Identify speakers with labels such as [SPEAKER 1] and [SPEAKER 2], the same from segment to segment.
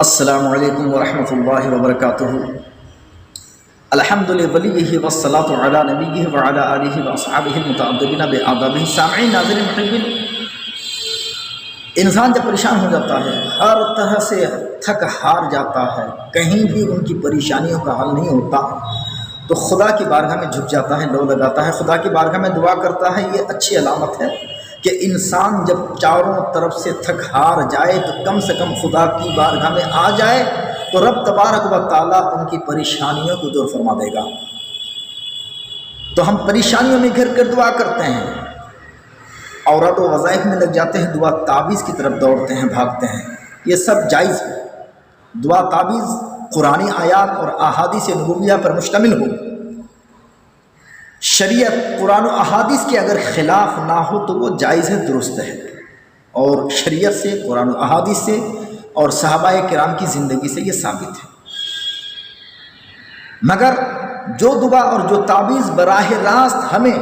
[SPEAKER 1] السلام علیکم ورحمۃ اللہ وبرکاتہ۔ الحمد للہ والصلاۃ علی نبیہ وعلی آلہ واصحابہ المتعبدین بآدابہ۔ سامعین، ناظرین، محبین، انسان جب پریشان ہو جاتا ہے، ہر طرح سے تھک ہار جاتا ہے، کہیں بھی ان کی پریشانیوں کا حل نہیں ہوتا، تو خدا کی بارگاہ میں جھک جاتا ہے، لو لگاتا ہے، خدا کی بارگاہ میں دعا کرتا ہے۔ یہ اچھی علامت ہے کہ انسان جب چاروں طرف سے تھک ہار جائے تو کم سے کم خدا کی بارگاہ میں آ جائے تو رب تبارک و تعالیٰ ان کی پریشانیوں کو دور فرما دے گا۔ تو ہم پریشانیوں میں گھر کر دعا کرتے ہیں، عورت و وظائف میں لگ جاتے ہیں، دعا تعویذ کی طرف دوڑتے ہیں، بھاگتے ہیں، یہ سب جائز ہے۔ دعا تعویذ قرآنی آیات اور احادیث نبویہ پر مشتمل ہو، شریعت قرآن و احادیث کے اگر خلاف نہ ہو تو وہ جائز ہے، درست ہے، اور شریعت سے، قرآن و احادیث سے اور صحابہ کرام کی زندگی سے یہ ثابت ہے۔ مگر جو دعا اور جو تعویذ براہ راست ہمیں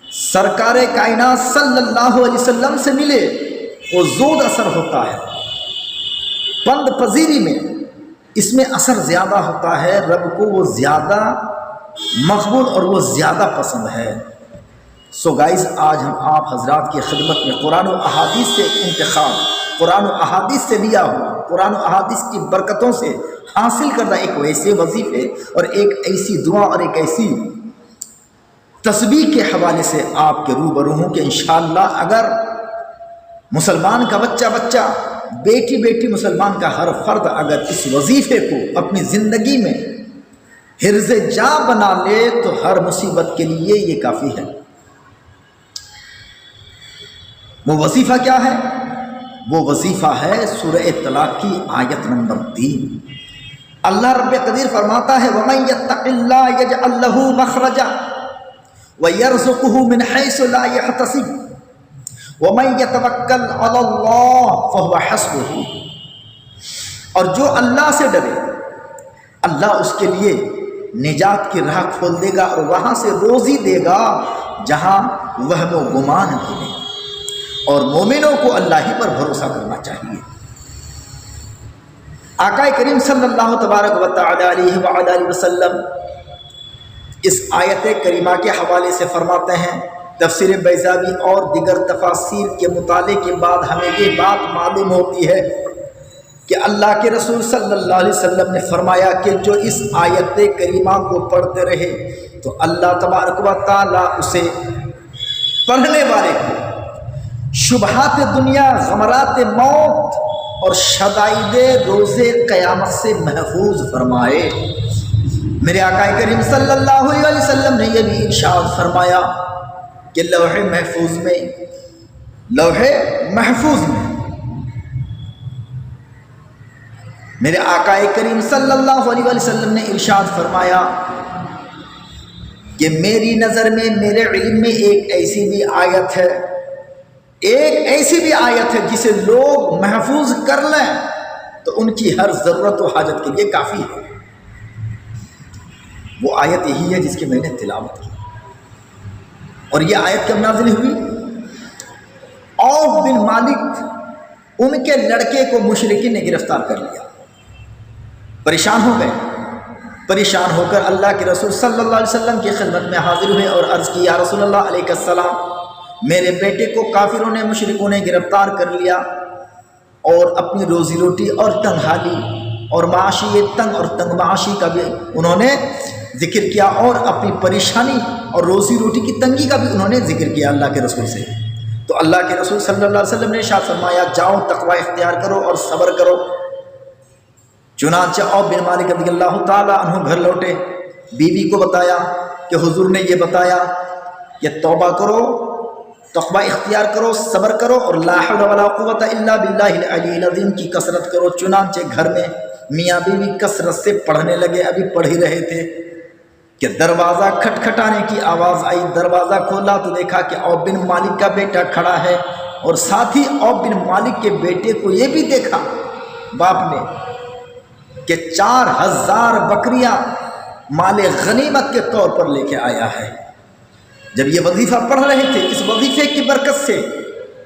[SPEAKER 1] سرکار کائنات صلی اللہ علیہ وسلم سے ملے، وہ زود اثر ہوتا ہے، پند پذیری میں اس میں اثر زیادہ ہوتا ہے، رب کو وہ زیادہ مقبول اور وہ زیادہ پسند ہے۔ سو گائز، آج ہم آپ حضرات کی خدمت میں قرآن و احادیث سے انتخاب، قرآن و احادیث سے لیا ہوا، قرآن و احادیث کی برکتوں سے حاصل کردہ ایک ویسے وظیفے اور ایک ایسی دعا اور ایک ایسی تسبیح کے حوالے سے آپ کے روبرو ہوں کہ انشاءاللہ اگر مسلمان کا بچہ بیٹی بیٹی مسلمان کا ہر فرد اگر اس وظیفے کو اپنی زندگی میں حرز جا بنا لے تو ہر مصیبت کے لیے یہ کافی ہے۔ وہ وظیفہ کیا ہے؟ وہ وظیفہ ہے سورہ طلاق کی آیت نمبر 3۔ اللہ رب قدیر فرماتا ہے وَمَن يَتَّقِ اللَّهَ يَجْعَل لَّهُ مَخْرَجًا وَيَرْزُقْهُ مِنْ حَيْثُ لَا يَحْتَسِبُ وَمَن يَتَوَكَّلْ عَلَى اللَّهِ فَهُوَ حَسْبُهُ، اور جو اللہ سے ڈرے اللہ اس کے لیے نجات کی راہ کھول دے گا اور وہاں سے روزی دے گا جہاں وہم و گمان بھی نہیں، اور مومنوں کو اللہ ہی پر بھروسہ کرنا چاہیے۔ آقا کریم صلی اللہ تبارک و تعالی علیہ وآلہ وسلم اس آیت کریمہ کے حوالے سے فرماتے ہیں، تفسیر بیضاوی اور دیگر تفاسیر کے مطالعے کے بعد ہمیں یہ بات معلوم ہوتی ہے کہ اللہ کے رسول صلی اللہ علیہ وسلم نے فرمایا کہ جو اس آیت کریمہ کو پڑھتے رہے تو اللہ تبارک و تعالیٰ اسے پڑھنے والے کو شبہات دنیا، غمرات موت اور شدائد روز قیامت سے محفوظ فرمائے۔ میرے آقا کریم صلی اللہ علیہ وسلم نے یہ بھی ارشاد فرمایا کہ لوح محفوظ میں میرے آقا کریم صلی اللہ علیہ وسلم نے ارشاد فرمایا کہ میری نظر میں، میرے علم میں ایک ایسی بھی آیت ہے جسے لوگ محفوظ کر لیں تو ان کی ہر ضرورت و حاجت کے لیے کافی ہے۔ وہ آیت یہی ہے جس کی میں نے تلاوت کی، اور یہ آیت کب نازل ہوئی؟ عوف بن مالک، ان کے لڑکے کو مشرکین نے گرفتار کر لیا، پریشان ہو گئے، پریشان ہو کر اللہ کے رسول صلی اللہ علیہ وسلم کی خدمت میں حاضر ہوئے اور عرض کی، یا رسول اللہ علیہ السلام، میرے بیٹے کو کافروں نے، مشرکوں نے گرفتار کر لیا اور اپنی روزی روٹی اور تنگحالی اور معاشی تنگ اور تنگ معاشی کا بھی انہوں نے ذکر کیا، اور اپنی پریشانی اور روزی روٹی کی تنگی کا بھی انہوں نے ذکر کیا اللہ کے رسول سے۔ تو اللہ کے رسول صلی اللہ علیہ وسلم نے ارشاد فرمایا، جاؤ تقوی اختیار کرو اور صبر کرو۔ چنانچہ عوف بن مالک رضی اللہ تعالیٰ عنہ گھر لوٹے، بیوی کو بتایا کہ حضور نے یہ بتایا کہ توبہ کرو، تقوی اختیار کرو، صبر کرو، اور لا حول ولا قوت الا باللہ العلی العظیم کی کثرت کرو۔ چنانچہ گھر میں میاں بیوی کثرت سے پڑھنے لگے، ابھی پڑھ ہی رہے تھے کہ دروازہ کھٹکھٹانے کی آواز آئی، دروازہ کھولا تو دیکھا کہ عوف بن مالک کا بیٹا کھڑا ہے، اور ساتھ ہی عوف بن مالک کے بیٹے کو یہ بھی دیکھا باپ نے کہ 4000 بکریاں مال غنیمت کے طور پر لے کے آیا ہے۔ جب یہ وظیفہ پڑھ رہے تھے، اس وظیفے کی برکت سے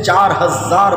[SPEAKER 1] 4000